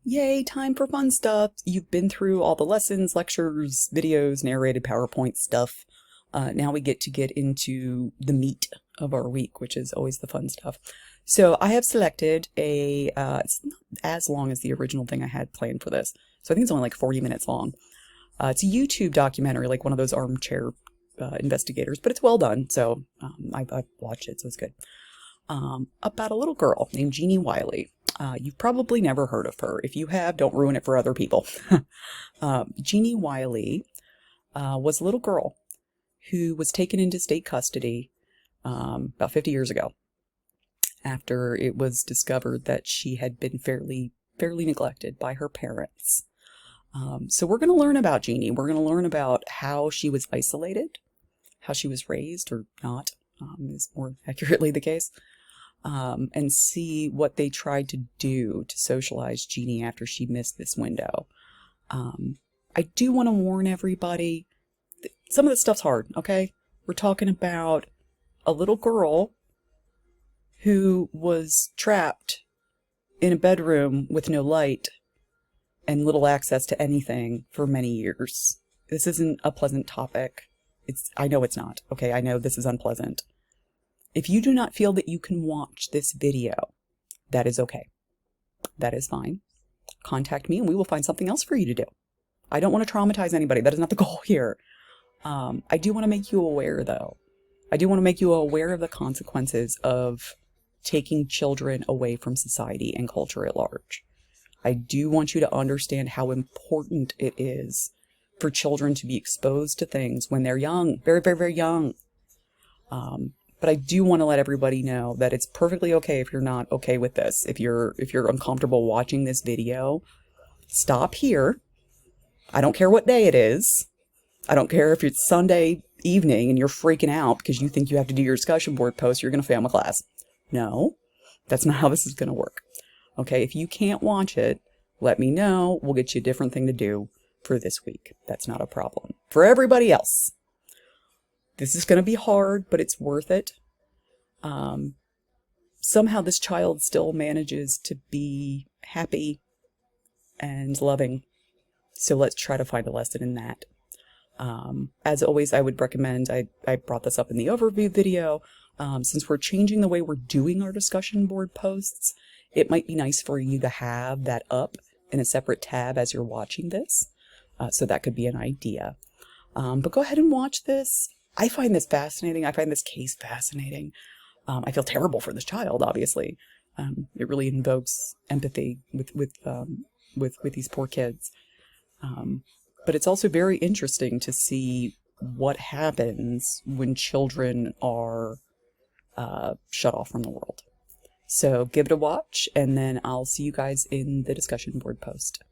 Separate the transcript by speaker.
Speaker 1: Yay, time for fun stuff. You've been through all the lessons, lectures, videos, narrated PowerPoint stuff. Now we get into the meat of our week, which is always the fun stuff. So I have selected it's not as long as the original thing I had planned for this. So I think it's only like 40 minutes long. It's a YouTube documentary, like one of those armchair investigators, but it's well done. So I've watched it, so it's good. About a little girl named Genie Wiley. You've probably never heard of her. If you have, don't ruin it for other people. Genie Wiley was a little girl who was taken into state custody about 50 years ago after it was discovered that she had been fairly neglected by her parents. So we're going to learn about Genie. We're going to learn about how she was isolated, how she was raised or not, is more accurately the case. And see what they tried to do to socialize Genie after she missed this window. I do want to warn everybody, some of this stuff's hard, okay? We're talking about a little girl who was trapped in a bedroom with no light and little access to anything for many years. This isn't a pleasant topic. I know it's not, okay? I know this is unpleasant. If you do not feel that you can watch this video, that is okay. That is fine. Contact me and we will find something else for you to do. I don't want to traumatize anybody. That is not the goal here. I do want to make you aware, though. I do want to make you aware of the consequences of taking children away from society and culture at large. I do want you to understand how important it is for children to be exposed to things when they're young, very, very, very young. But I do want to let everybody know that it's perfectly okay if you're not okay with this. If you're uncomfortable watching this video, stop here. I don't care what day it is. I don't care if it's Sunday evening and you're freaking out because you think you have to do your discussion board post, you're going to fail my class. No, that's not how this is going to work. Okay, if you can't watch it, let me know. We'll get you a different thing to do for this week. That's not a problem. For everybody else, this is going to be hard, but it's worth it. Somehow this child still manages to be happy and loving. So let's try to find a lesson in that. As always, I would recommend, I brought this up in the overview video, since we're changing the way we're doing our discussion board posts, it might be nice for you to have that up in a separate tab as you're watching this. So that could be an idea. But go ahead and watch this. I find this fascinating. I find this case fascinating. I feel terrible for this child, obviously. It really invokes empathy with these poor kids. But it's also very interesting to see what happens when children are shut off from the world. So give it a watch, and then I'll see you guys in the discussion board post.